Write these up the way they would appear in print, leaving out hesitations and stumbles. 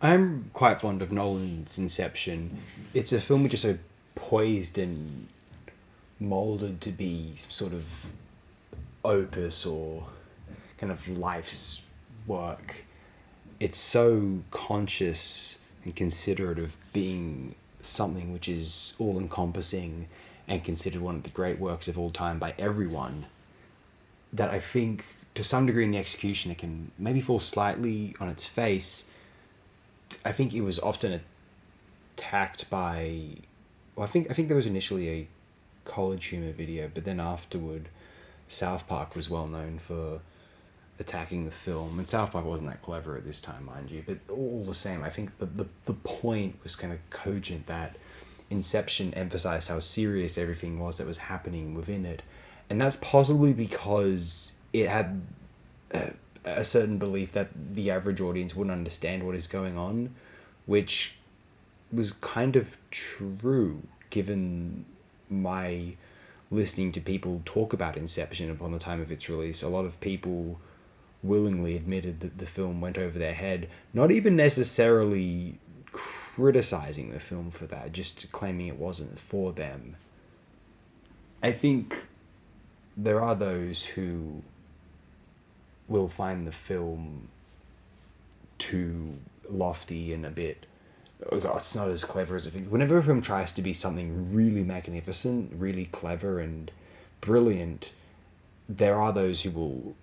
I'm quite fond of Nolan's Inception. It's a film which is so poised and molded to be some sort of opus or kind of life's work. It's so conscious and considerate of being something which is all encompassing and considered one of the great works of all time by everyone, that I think to some degree in the execution it can maybe fall slightly on its face. I think it was often attacked by, well, I think there was initially a college humor video, but then afterward South Park was well known for attacking the film, and South Park wasn't that clever at this time, mind you, but all the same, I think the point was kind of cogent, that Inception emphasized how serious everything was that was happening within it, and that's possibly because it had a certain belief that the average audience wouldn't understand what is going on, which was kind of true given my listening to people talk about Inception upon the time of its release. A lot of people willingly admitted that the film went over their head, not even necessarily criticizing the film for that, just claiming it wasn't for them. I think there are those who will find the film too lofty and a bit, oh God, it's not as clever as it thinks. Whenever a film tries to be something really magnificent, really clever and brilliant, there are those who will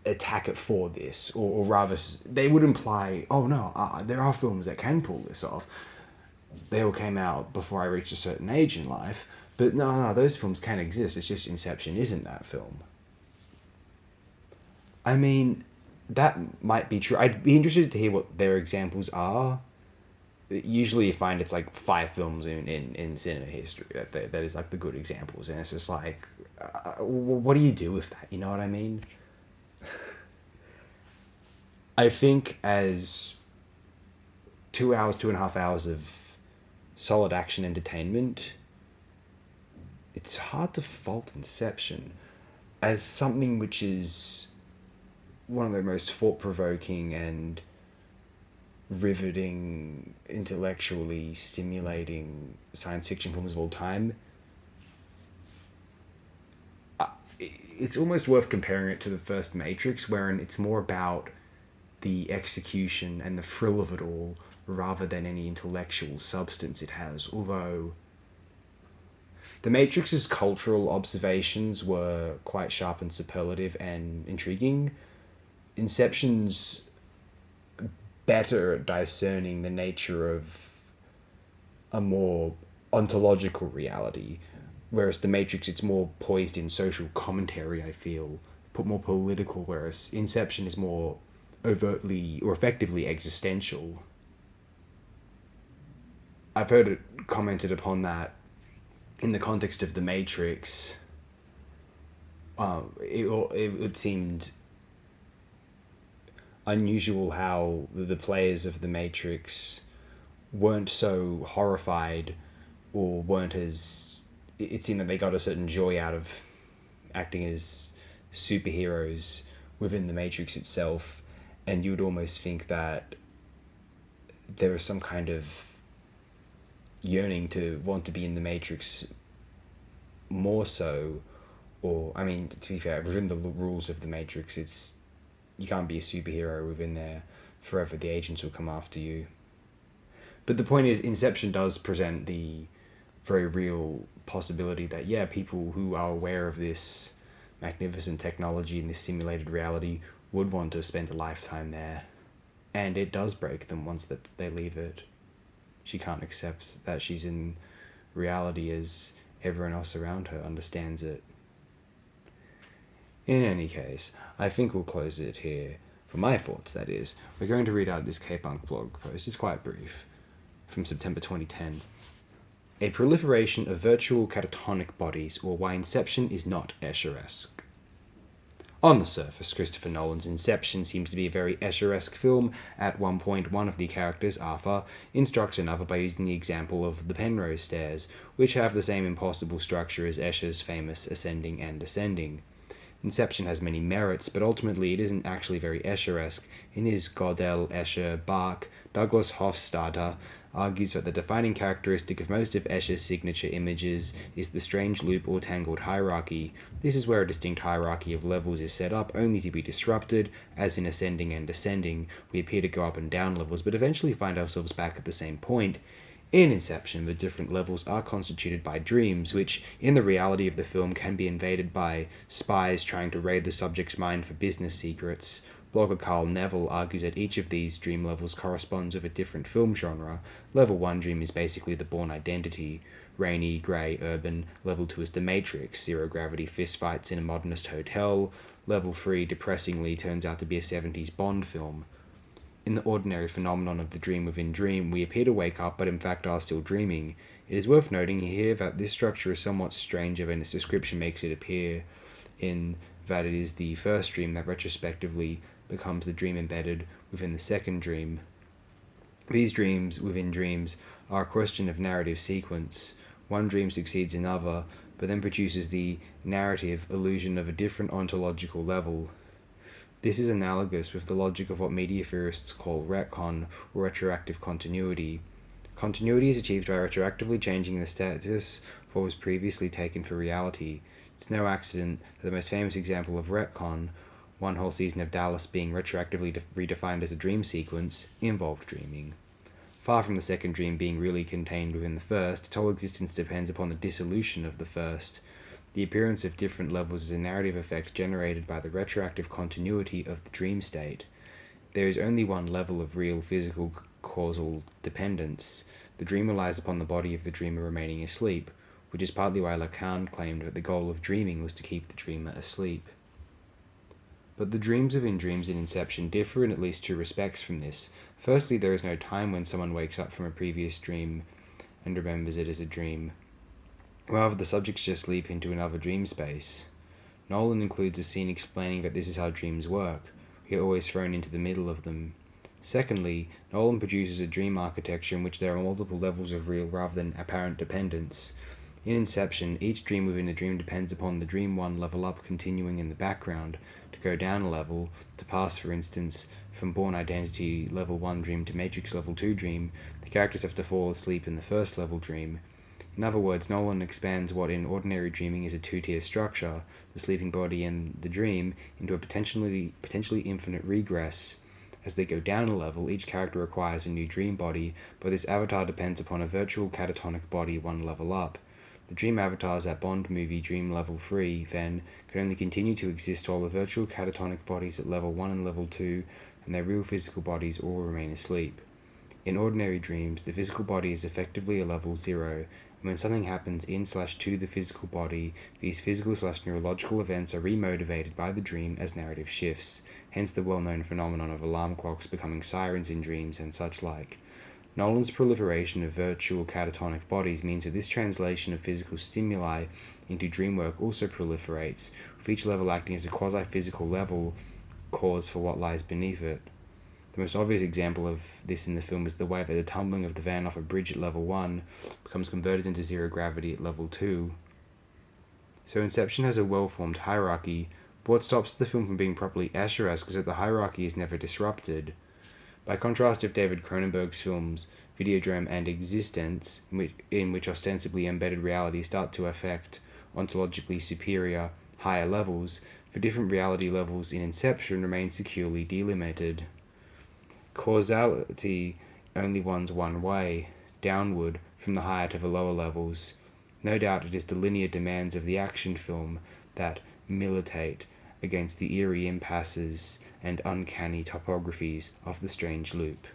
attack it for this, or rather they would imply, oh no, there are films that can pull this off. They all came out before I reached a certain age in life, but no, those films can exist, it's just Inception isn't that film. I mean, that might be true. I'd be interested to hear what their examples are. Usually you find it's like 5 films in cinema history that is like the good examples, and it's just like, what do you do with that, you know what I mean? I think as 2.5 hours of solid action entertainment, it's hard to fault Inception as something which is one of the most thought-provoking and riveting, intellectually stimulating science fiction films of all time. It's almost worth comparing it to the first Matrix, wherein it's more about the execution and the thrill of it all rather than any intellectual substance it has. Although the Matrix's cultural observations were quite sharp and superlative and intriguing, Inception's better at discerning the nature of a more ontological reality, whereas the Matrix, it's more poised in social commentary, I feel, put more political, whereas Inception is more overtly or effectively existential. I've heard it commented upon that in the context of the Matrix, it seemed unusual how the players of the Matrix weren't so horrified, or weren't as, it seemed that they got a certain joy out of acting as superheroes within the Matrix itself, and you would almost think that there was some kind of yearning to want to be in the Matrix more so, or, I mean, to be fair, within the rules of the Matrix, it's, you can't be a superhero within there forever, the agents will come after you. But the point is, Inception does present the very real possibility that, yeah, people who are aware of this magnificent technology and this simulated reality would want to spend a lifetime there. And it does break them once that they leave it. She can't accept that she's in reality as everyone else around her understands it. In any case, I think we'll close it here. For my thoughts, that is. We're going to read out this K-Punk blog post. It's quite brief. From September 2010. A proliferation of virtual catatonic bodies, or why Inception is not Escher-esque. On the surface, Christopher Nolan's Inception seems to be a very Escher-esque film. At one point, one of the characters, Arthur, instructs another by using the example of the Penrose stairs, which have the same impossible structure as Escher's famous ascending and descending. Inception has many merits, but ultimately it isn't actually very Escher-esque. In his Gödel, Escher, Bach, Douglas Hofstadter argues that the defining characteristic of most of Escher's signature images is the strange loop or tangled hierarchy. This is where a distinct hierarchy of levels is set up, only to be disrupted, as in ascending and descending. We appear to go up and down levels, but eventually find ourselves back at the same point. In Inception, the different levels are constituted by dreams, which, in the reality of the film, can be invaded by spies trying to raid the subject's mind for business secrets. Blogger Carl Neville argues that each of these dream levels corresponds with a different film genre. Level 1 dream is basically the Bourne Identity. Rainy, grey, urban. Level 2 is The Matrix. Zero-gravity fistfights in a modernist hotel. Level 3, depressingly, turns out to be a 70s Bond film. In the ordinary phenomenon of the dream within dream, we appear to wake up but in fact are still dreaming. It is worth noting here that this structure is somewhat stranger than its description makes it appear, in that it is the first dream that retrospectively becomes the dream embedded within the second dream. These dreams within dreams are a question of narrative sequence. One dream succeeds another, but then produces the narrative illusion of a different ontological level. This is analogous with the logic of what media theorists call retcon, or retroactive continuity. Continuity is achieved by retroactively changing the status of what was previously taken for reality. It's no accident that the most famous example of retcon, one whole season of Dallas being retroactively redefined as a dream sequence, involved dreaming. Far from the second dream being really contained within the first, its whole existence depends upon the dissolution of the first. The appearance of different levels is a narrative effect generated by the retroactive continuity of the dream state. There is only one level of real physical causal dependence. The dream relies upon the body of the dreamer remaining asleep, which is partly why Lacan claimed that the goal of dreaming was to keep the dreamer asleep. But the dreams within dreams in Inception differ in at least two respects from this. Firstly, there is no time when someone wakes up from a previous dream and remembers it as a dream. Rather, the subjects just leap into another dream space. Nolan includes a scene explaining that this is how dreams work. We are always thrown into the middle of them. Secondly, Nolan produces a dream architecture in which there are multiple levels of real rather than apparent dependence. In Inception, each dream within a dream depends upon the Dream 1 level up continuing in the background, to go down a level, to pass, for instance, from Bourne Identity Level 1 dream to Matrix Level 2 dream. The characters have to fall asleep in the first level dream. In other words, Nolan expands what in ordinary dreaming is a two-tier structure, the sleeping body and the dream, into a potentially infinite regress. As they go down a level, each character requires a new dream body, but this avatar depends upon a virtual catatonic body one level up. The dream avatars at Bond movie Dream Level 3, then, can only continue to exist while the virtual catatonic bodies at Level 1 and Level 2 and their real physical bodies all remain asleep. In ordinary dreams, the physical body is effectively a Level 0, and when something happens in/to the physical body, these physical/neurological events are remotivated by the dream as narrative shifts, hence the well-known phenomenon of alarm clocks becoming sirens in dreams and such like. Nolan's proliferation of virtual catatonic bodies means that this translation of physical stimuli into dream work also proliferates, with each level acting as a quasi-physical level cause for what lies beneath it. The most obvious example of this in the film is the way that the tumbling of the van off a bridge at Level 1 becomes converted into zero gravity at Level 2. So Inception has a well-formed hierarchy, but what stops the film from being properly Escher-esque is that the hierarchy is never disrupted. By contrast with David Cronenberg's films Videodrome and Existence, in which ostensibly embedded realities start to affect ontologically superior, higher levels, the different reality levels in Inception remain securely delimited. Causality only runs one way, downward from the higher to the lower levels. No doubt it is the linear demands of the action film that militate against the eerie impasses and uncanny topographies of the strange loop.